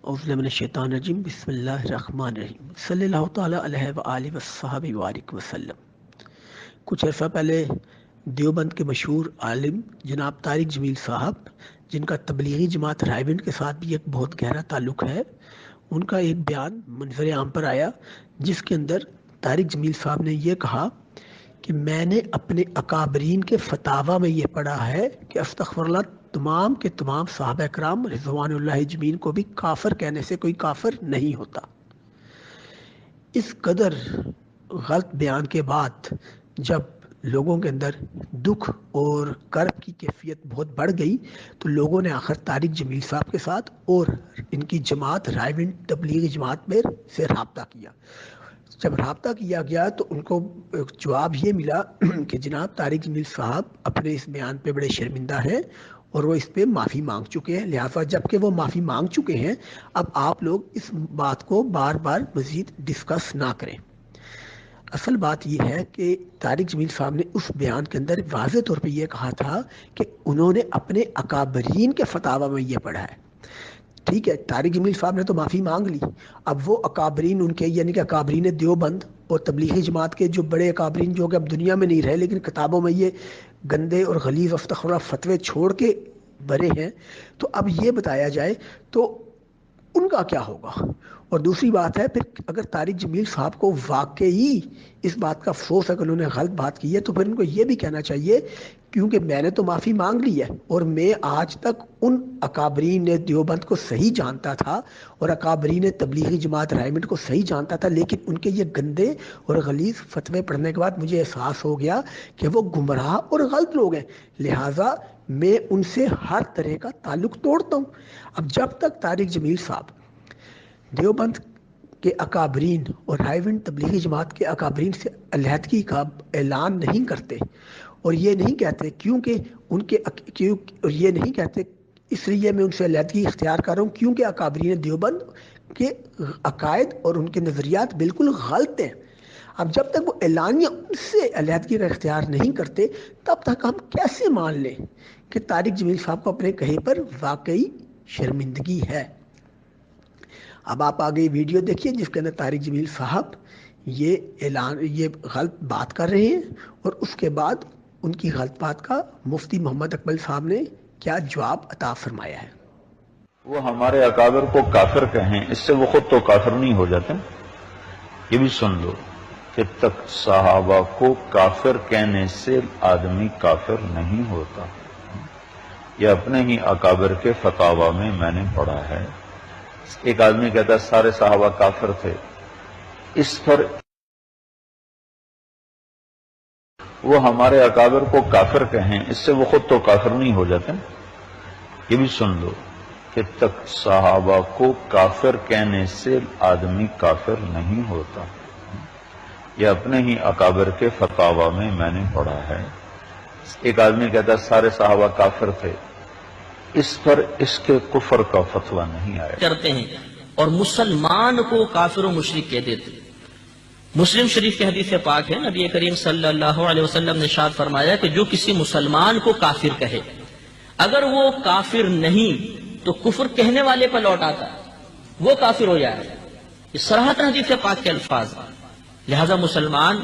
اعوذ باللہ من الشیطان الرجیم بسم اللہ الرحمن الرحیم صلی اللہ تعالیٰ علیہ وآلہ وصحبہ وبارک وسلم۔ کچھ عرصہ پہلے دیوبند کے مشہور عالم جناب طارق جمیل صاحب، جن کا تبلیغی جماعت رائیونڈ کے ساتھ بھی ایک بہت گہرا تعلق ہے، ان کا ایک بیان منظر عام پر آیا جس کے اندر طارق جمیل صاحب نے یہ کہا کہ میں نے اپنے اکابرین کے فتاوی میں یہ پڑھا ہے کہ استغفر اللہ، تمام کے تمام صحابہ کرام رضوان اللہ اجمعین کو بھی کافر کہنے سے کوئی کافر نہیں ہوتا۔ اس قدر غلط بیان کے بعد جب لوگوں کے اندر دکھ اور کرب کی کیفیت بہت بڑھ گئی تو لوگوں نے آخر طارق جمیل صاحب کے ساتھ اور ان کی جماعت رائیونڈ تبلیغی جماعت میں سے رابطہ کیا۔ جب رابطہ کیا گیا تو ان کو جواب یہ ملا کہ جناب طارق جمیل صاحب اپنے اس بیان پہ بڑے شرمندہ ہیں اور وہ اس پہ معافی مانگ چکے ہیں، لہٰذا جب کہ وہ معافی مانگ چکے ہیں اب آپ لوگ اس بات کو بار بار مزید ڈسکس نہ کریں۔ اصل بات یہ ہے کہ طارق جمیل صاحب نے اس بیان کے اندر واضح طور پہ یہ کہا تھا کہ انہوں نے اپنے اکابرین کے فتاوی میں یہ پڑھا ہے۔ ٹھیک ہے، طارق جمیل صاحب نے تو معافی مانگ لی، اب وہ اکابرین ان کے یعنی کہ اکابرین دیوبند اور تبلیغی جماعت کے جو بڑے اکابرین جو کہ اب دنیا میں نہیں رہے لیکن کتابوں میں یہ گندے اور غلیظ استغفر اللہ فتوے چھوڑ کے بھرے ہیں، تو اب یہ بتایا جائے تو ان کا کیا ہوگا۔ اور دوسری بات ہے، پھر اگر طارق جمیل صاحب کو واقعی اس بات کا افسوس ہے کہ انہوں نے غلط بات کی ہے تو پھر ان کو یہ بھی کہنا چاہیے کیونکہ میں نے تو معافی مانگ لی ہے اور میں آج تک ان اکابرین دیوبند کو صحیح جانتا تھا اور اکابرین تبلیغی جماعت رائیونڈ کو صحیح جانتا تھا، لیکن ان کے یہ گندے اور غلیظ فتوے پڑھنے کے بعد مجھے احساس ہو گیا کہ وہ گمراہ اور غلط لوگ ہیں، لہٰذا میں ان سے ہر طرح کا تعلق توڑتا ہوں۔ اب جب تک طارق جمیل صاحب دیوبند کے اکابرین اور رائیونڈ تبلیغی جماعت کے اکابرین سے علیحدگی کا اعلان نہیں کرتے اور یہ نہیں کہتے اور یہ نہیں کہتے اس لیے میں ان سے علیحدگی اختیار کر رہا ہوں کیونکہ اکابرین دیوبند کے عقائد اور ان کے نظریات بالکل غلط ہیں، اب جب تک وہ اعلانیہ ان سے علیحدگی کا اختیار نہیں کرتے تب تک ہم کیسے مان لیں کہ طارق جمیل صاحب کو اپنے کہے پر واقعی شرمندگی ہے۔ اب آپ آگے ویڈیو دیکھیے جس کے اندر طارق جمیل صاحب یہ غلط بات کر رہے ہیں اور اس کے بعد ان کی غلط بات کا مفتی محمد اکمل صاحب نے کیا جواب عطا فرمایا ہے۔ وہ ہمارے اکابر کو کافر کہیں اس سے وہ خود تو کافر نہیں ہو جاتے۔ یہ بھی سن لو کہ تک صحابہ کو کافر کہنے سے آدمی کافر نہیں ہوتا، یہ اپنے ہی اکابر کے فتاوی میں نے پڑھا ہے۔ ایک آدمی کہتا ہے سارے صحابہ کافر تھے، اس پر وہ ہمارے اکابر کو کافر کہیں اس سے وہ خود تو کافر نہیں ہو جاتے۔ یہ بھی سن لو کہ تک صحابہ کو کافر کہنے سے آدمی کافر نہیں ہوتا، یہ اپنے ہی اکابر کے فتاوی میں نے پڑھا ہے۔ ایک آدمی کہتا ہے سارے صحابہ کافر تھے، اس پر اس کے کفر کا فتویٰ نہیں آیا کرتے ہیں اور مسلمان کو کافر و مشرک کہہ دیتے۔ مسلم شریف کی حدیث پاک ہے، نبی کریم صلی اللہ علیہ وسلم نے ارشاد فرمایا کہ جو کسی مسلمان کو کافر کہے اگر وہ کافر نہیں تو کفر کہنے والے پر لوٹ آتا وہ کافر ہو جائے، یہ صراحتاً حدیث پاک کے الفاظ، لہذا مسلمان